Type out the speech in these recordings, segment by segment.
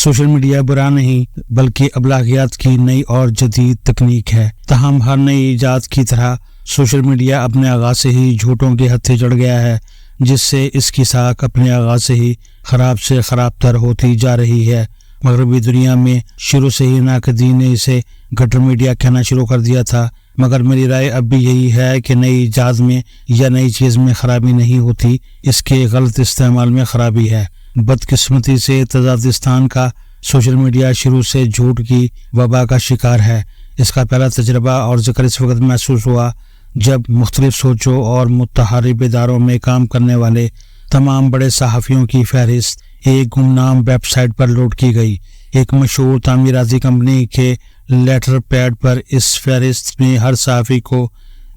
Social media बुरा नहीं बल्कि अबलागियात की नई और जदीद तकनीक है। तहम हर नई ईजाद की तरह सोशल मीडिया अपने आगाज से ही झूठों के हत्थे चढ़ गया है, जिससे इसकी साख अपने आगाज से ही खराब से खराब तर होती जा रही है। मगरबी दुनिया में शुरू से ही नाकदीन ने इसे गटर मीडिया कहना शुरू कर दिया था, मगर मेरी राय अब भी यही है कि नई ईजाद में या नई चीज़ में खराबी नहीं होती, इसके गलत इस्तेमाल में खराबी है। बदकिस्मती से तजादिस्तान का सोशल मीडिया शुरू से झूठ की वबा का शिकार है। इसका पहला तजर्बा और जिक्र इस वक्त महसूस हुआ जब मुख्तलिफ सोचों और मुतहारिब इदारों में काम करने वाले तमाम बड़े सहाफ़ियों की फहरिस्त एक गुमनाम वेबसाइट पर लोड की गई। एक मशहूर तामीराती कंपनी के लेटर पैड पर इस फहरिस्त में हर सहाफ़ी को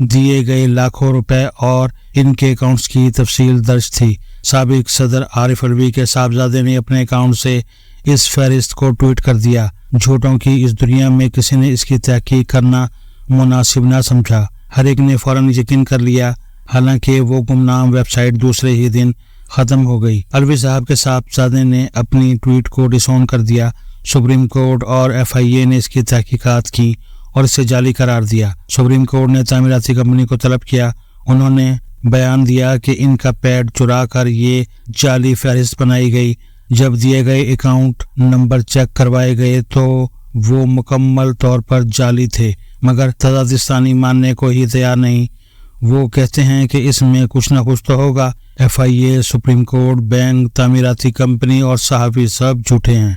दिए गए लाखों रुपए और इनके अकाउंट्स की तफसील दर्ज थी। साबिक सदर आरिफ अलवी के साहबजादे ने अपने अकाउंट से इस फहरिस्त को ट्वीट कर दिया। झूठों की इस दुनिया में किसी ने इसकी तहकीक करना मुनासिब ना समझा। हर एक ने फौरन यकीन कर लिया, हालांकि वो गुमनाम वेबसाइट दूसरे ही दिन ख़त्म हो गई। अलवी साहब के साहबजादे ने अपनी ट्वीट को डिसऑन कर दिया। सुप्रीम कोर्ट और FIA ने इसकी तहकीकात की और इसे जाली करार दिया। सुप्रीम कोर्ट ने तामीराती कंपनी को तलब किया। उन्होंने बयान दिया कि इनका पैड चुरा कर ये जाली फहरिस्त बनाई गई। जब दिए गए अकाउंट नंबर चेक करवाए गए तो वो मुकम्मल तौर पर जाली थे, मगर तजादिस्तानी मानने को ही तैयार नहीं। वो कहते हैं कि इसमें कुछ ना कुछ तो होगा। FIA, सुप्रीम कोर्ट, बैंक, तामीराती कंपनी और सहाफ़ी सब झूठे हैं।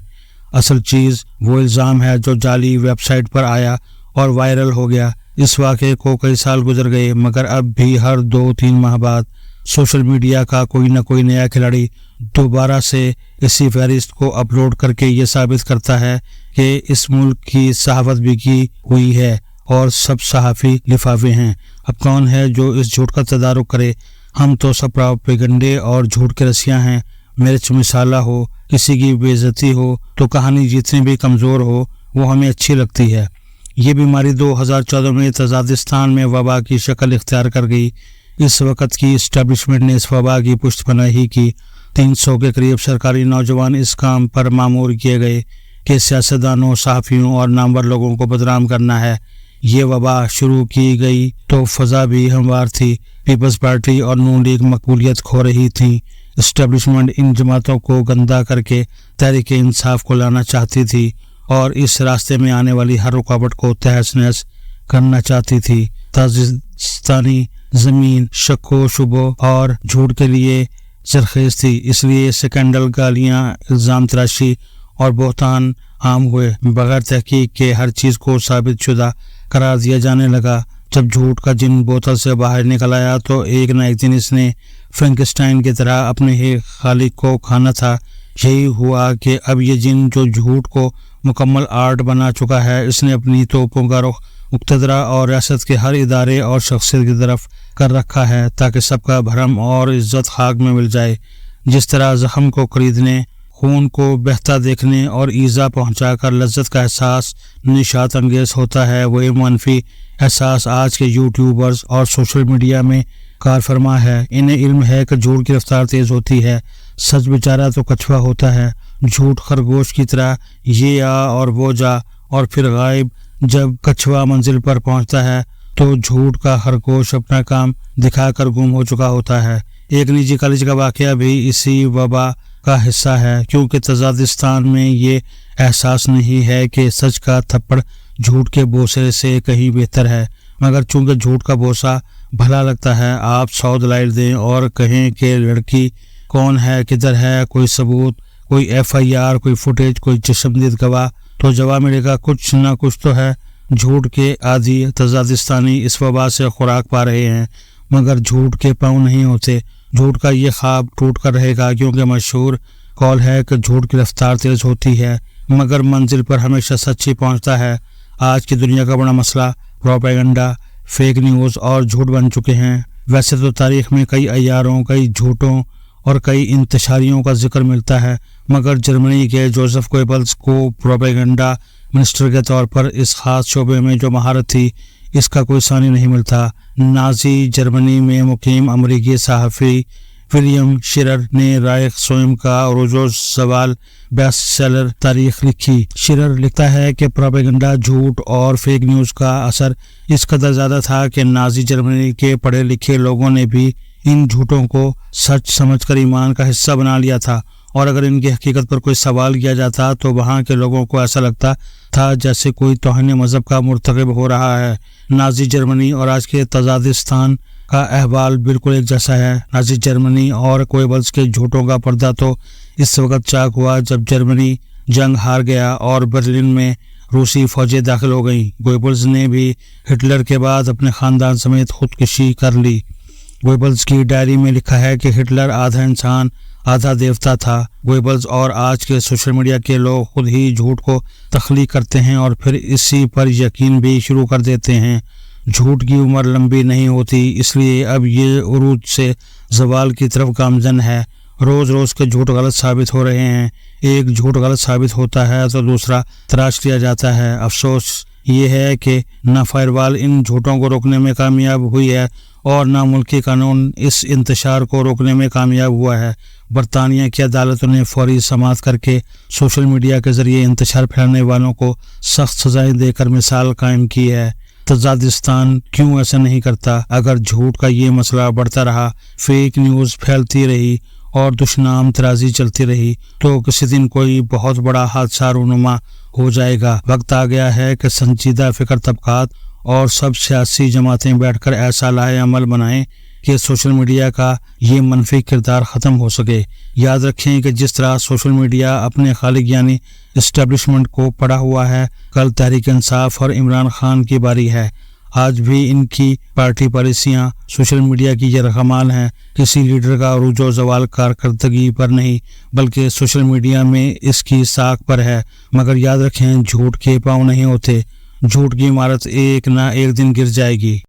असल चीज़ वो इल्ज़ाम है जो जाली वेबसाइट पर आया और वायरल हो गया। इस वाक़े को कई साल गुजर गए, मगर अब भी हर 2-3 माह बाद सोशल मीडिया का कोई न कोई नया खिलाड़ी दोबारा से इसी फहरिस्त को अपलोड करके ये साबित करता है कि इस मुल्क की सहाफ़त भी की हुई है और सब सहाफ़ी लिफाफे हैं। अब कौन है जो इस झूठ का तदारुक करे? हम तो सब प्रोपेगंडे और झूठ के रसियाँ हैं। मिर्च मिसाला हो, किसी की बेइज्जती हो तो कहानी जितनी भी कमज़ोर हो वो हमें अच्छी लगती है। ये बीमारी 2014 में तजादिस्तान में वबा की शक्ल इख्तियार कर गई। इस वक्त की इस्टेब्लिशमेंट ने इस वबा की पुष्टपनाही की। 300 के करीब सरकारी नौजवान इस काम पर मामूर किए गए कि सियासतदानों, सहाफ़ियों और नामवर लोगों को बदनाम करना है। ये वबा शुरू की गई तो फ़ज़ा भी हमवार थी। पीपल्स पार्टी और नून लीग मकबूलियत खो रही थी। इस्टेब्लिशमेंट इन जमातों को गंदा करके तहरीक इंसाफ को लाना चाहती थी और इस रास्ते में आने वाली हर रुकावट को तहस नहस करना चाहती थी। तजादिस्तानी ज़मीन शक्को शुबो और झूठ के लिए सरखेज़ थी, इसलिए स्कैंडल, गालियाँ, इल्ज़ाम तराशी और बहतान आम हुए। बगैर तहकीक के हर चीज़ को साबित शुदा करार दिया जाने लगा। जब झूठ का जिन बोतल से बाहर निकल आया तो एक न एक दिन इसने फ्रैंकेस्टाइन की तरह अपने ही खालिक को खाना था। यही हुआ कि अब ये जिन जो झूठ को मुकम्मल आर्ट बना चुका है, इसने अपनी तोपों का रुख मुक्तदरा और रियासत के हर इदारे और शख्सियत की तरफ कर रखा है ताकि सबका भरम और इज्जत खाक में मिल जाए। जिस तरह जख्म को खरीदने, खून को बहता देखने और ईज़ा पहुंचाकर लज्जत का एहसास निशात अंगेज होता है, वही मनफी एहसास आज के यूट्यूबर्स और सोशल मीडिया में कार फरमा है। इन्हें इल्म है कि झूठ की रफ्तार तेज़ होती है, सच बेचारा तो कछुआ होता है। झूठ खरगोश की तरह ये आ और वो जा और फिर गायब। जब कछुआ मंजिल पर पहुंचता है तो झूठ का खरगोश अपना काम दिखाकर गुम हो चुका होता है। एक निजी कॉलेज का वाक़या भी इसी वबा का हिस्सा है, क्योंकि तजादिस्तान में ये एहसास नहीं है कि सच का थप्पड़ झूठ के बोसे से कहीं बेहतर है, मगर चूंकि झूठ का बोसा भला लगता है, आप 100 दलाइल दें और कहें कि लड़की कौन है, किधर है, कोई सबूत, कोई FIR, कोई फुटेज, कोई चश्मदीद गवाह, तो जवाब मिलेगा कुछ ना कुछ तो है। झूठ के आदि तजादिस्तानी इस वबा से खुराक पा रहे हैं, मगर झूठ के पाँव नहीं होते। झूठ का ये ख्वाब टूट कर रहेगा, क्योंकि मशहूर कौल है कि झूठ की रफ्तार तेज होती है मगर मंजिल पर हमेशा सच ही पहुँचता है। आज की दुनिया का बड़ा मसला प्रोपेगेंडा, फेक न्यूज़ और झूठ बन चुके हैं। वैसे तो तारीख में कई अय्यारों, कई झूठों और कई इंतशारियों का जिक्र मिलता है, मगर जर्मनी के जोसेफ गोएबल्स को प्रोपेगेंडा मिनिस्टर के तौर पर इस खास शोबे में जो महारत थी, इसका कोई सानी नहीं मिलता। नाजी जर्मनी में मुकीम अमरीकी सहाफ़ी विलियम शिरर ने राइख स्वयं का अरूजो ज़वाल बेस्ट सेलर तारीख लिखी। शिरर लिखता है कि प्रोपेगेंडा, झूठ और फेक न्यूज का असर इस कदर ज्यादा था कि नाजी जर्मनी के पढ़े लिखे लोगों ने भी इन झूठों को सच समझकर ईमान का हिस्सा बना लिया था, और अगर इनकी हकीकत पर कोई सवाल किया जाता तो वहाँ के लोगों को ऐसा लगता था जैसे कोई तौहीन मजहब का मुर्तकब हो रहा है। नाजी जर्मनी और आज के तजादिस्तान का अहवाल बिल्कुल एक जैसा है। नाजी जर्मनी और गोएबल्स के झूठों का पर्दा तो इस वक्त चाक हुआ जब जर्मनी जंग हार गया और बर्लिन में रूसी फौजें दाखिल हो गईं। गोएबल्स ने भी हिटलर के बाद अपने खानदान समेत खुदकुशी कर ली। गोएबल्स की डायरी में लिखा है कि हिटलर आधा इंसान आधा देवता था। गोएबल्स और आज के सोशल मीडिया के लोग खुद ही झूठ को तख्लीक करते हैं और फिर इसी पर यकीन भी शुरू कर देते हैं। झूठ की उम्र लंबी नहीं होती, इसलिए अब ये उरूज से ज़वाल की तरफ गामजन है। रोज रोज के झूठ गलत साबित हो रहे हैं। एक झूठ गलत साबित होता है तो दूसरा तराश लिया जाता है। अफसोस ये है कि न फायरवॉल इन झूठों को रोकने में कामयाब हुई है और न मुल्की कानून इस इंतशार को रोकने में कामयाब हुआ है। बरतानिया की अदालतों ने फौरी समाअत करके सोशल मीडिया के जरिए इंतशार फैलाने वालों को सख्त सजाएं देकर मिसाल कायम की है। तजादिस्तान क्यों ऐसा नहीं करता? अगर झूठ का ये मसला बढ़ता रहा, फेक न्यूज़ फैलती रही और दुश्मनाम तराजी चलती रही तो किसी दिन कोई बहुत बड़ा हादसा रूनुमा हो जाएगा। वक्त आ गया है कि संजीदा फिक्र तबकात और सब सियासी जमातें बैठकर ऐसा लाहे अमल बनाएं कि सोशल मीडिया का ये मनफी किरदार ख़त्म हो सके। याद रखें कि जिस तरह सोशल मीडिया अपने खालिक यानी इस्टेब्लिशमेंट को पड़ा हुआ है, कल तहरीक इंसाफ और इमरान खान की बारी है। आज भी इनकी पार्टी पॉलिसियां सोशल मीडिया की यरगमाल हैं। किसी लीडर का अरूजो ज़वाल कारकर्दगी पर नहीं बल्कि सोशल मीडिया में इसकी साख पर है। मगर याद रखें, झूठ के पाँव नहीं होते। झूठ की इमारत एक ना एक दिन गिर जाएगी।